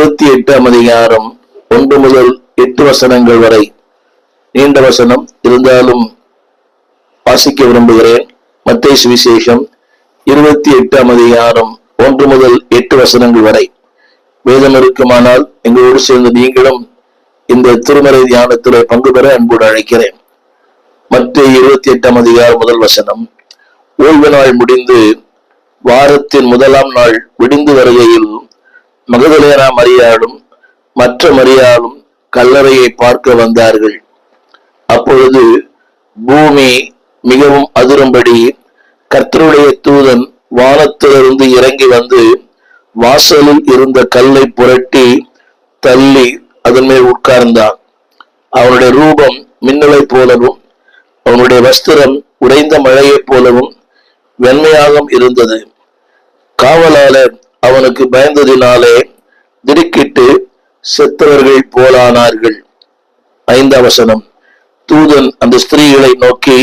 28ஆம் அதிகாரம் 1 முதல் 8 வசனங்கள் வரை நீண்ட வசனம் இருந்தாலும் வாசிக்க விரும்புகிறேன். மத்தேயு சுவிசேஷம் 28ஆம் அதிகாரம் 1 முதல் 8 வசனங்கள் வரை வேதம் இருக்குமானால் எங்களோடு சேர்ந்து நீங்களும் இந்த திருமறை தியானத்திலே பங்கு பெற அன்போடு அழைக்கிறேன். மத்தேயு 28ஆம் அதிகாரம் முதல் வசனம். ஓய்வு நாள் முடிந்து வாரத்தின் முதலாம் நாள் விடிந்து வருகையில் மகதலேனா மரியாளும் மற்ற மரியாளும் கல்லறையை பார்க்க வந்தார்கள். அப்பொழுது பூமி மிகவும் அதிரும்படி கர்த்தருடைய தூதன் வானத்திலிருந்து இறங்கி வந்து வாசலில் இருந்த கல்லை புரட்டி தள்ளி அதன் மேல் உட்கார்ந்தான். அவனுடைய ரூபம் மின்னலை போலவும் அவனுடைய வஸ்திரம் உறைந்த மழையைப் போலவும் வெண்மையாக இருந்தது. காவலாளர் அவனுக்கு பயந்ததினாலே திடுக்கிட்டு செத்தவர்கள் போலானார்கள். 5ஆம் வசனம். தூதன் அந்த ஸ்திரீகளை நோக்கி,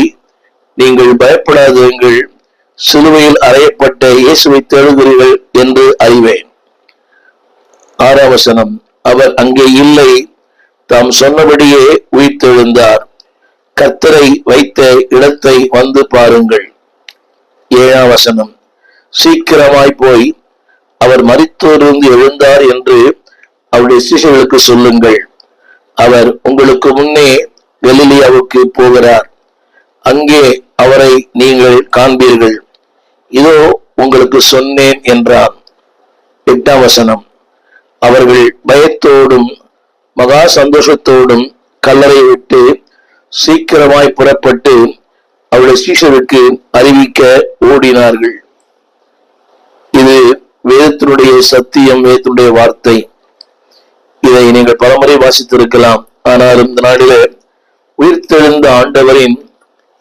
நீங்கள் பயப்படாதீர்கள், சிலுவையில் அறையப்பட்ட இயேசுவை தேடுகிறீர்கள் என்று அறிவேன். 6ஆம் வசனம். அவர் அங்கே இல்லை, தாம் சொன்னபடியே உயிர்த்தெழுந்தார். கர்த்தரை வைத்த இடத்தை வந்து பாருங்கள். 7ஆம் வசனம். சீக்கிரமாய் போய் அவர் மரித்தோரிலிருந்து எழுந்தார் என்று அவருடைய சீஷர்களுக்கு சொல்லுங்கள். அவர் உங்களுக்கு முன்னே கலிலேயாவுக்கு போகிறார், அங்கே அவரை நீங்கள் காண்பீர்கள். இதோ உங்களுக்கு சொன்னேன் என்றார். 8ஆம் வசனம். அவர்கள் பயத்தோடும் மகா சந்தோஷத்தோடும் கல்லறை விட்டு சீக்கிரமாய் புறப்பட்டு அவருடைய சீஷருக்கு அறிவிக்க ஓடினார்கள். இது வேதத்தினுடைய சத்தியம், வேதத்தினுடைய வார்த்தை. இதை நீங்கள் பலமுறை வாசித்திருக்கலாம். ஆனாலும் இந்த நாளிலே உயிர்த்தெழுந்த ஆண்டவரின்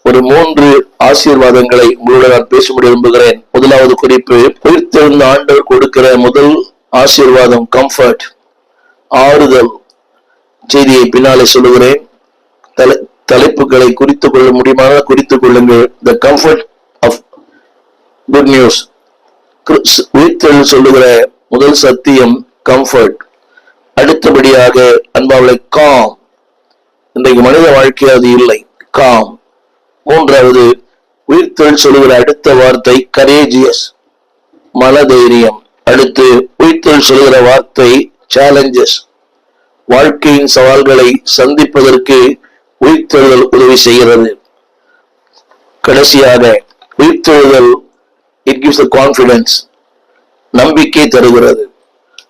ஒரு 3 ஆசீர்வாதங்களை உங்களோட நான் பேச விரும்புகிறேன். முதலாவது குறிப்பு, உயிர்த்தெழுந்த ஆண்டவர் கொடுக்கிற முதல் ஆசீர்வாதம் கம்ஃபர்ட், ஆறுதல். செய்தியை பின்னாலே சொல்லுகிறேன். தலைப்புகளை குறித்துக் கொள்ள முடியுமான குறித்துக் கொள்ளுங்கள். The comfort of good news. உயிர்த்தெழுதல் சொல்லுகிற முதல் சத்தியம் கம்ஃபர்ட். அடுத்தபடியாக அன்பாவளை காம். இன்றைக்கு மனித வாழ்க்கையில் அது இல்லை, காம். 3வது உயிர்த்தெழுதல் சொல்லுகிற அடுத்த வார்த்தை கரேஜியஸ், மனதைரியம். அடுத்து உயிர்த்தெழுதல் சொல்லுகிற வார்த்தை சேலஞ்சஸ், வாழ்க்கையின் சவால்களை சந்திப்பதற்கு உயிர்த்தெழுதல் உதவி செய்கிறது. கடைசியாக உயிர்த்தெழுதல் it gives the confidence, நம்பிக்கை தருகிறது.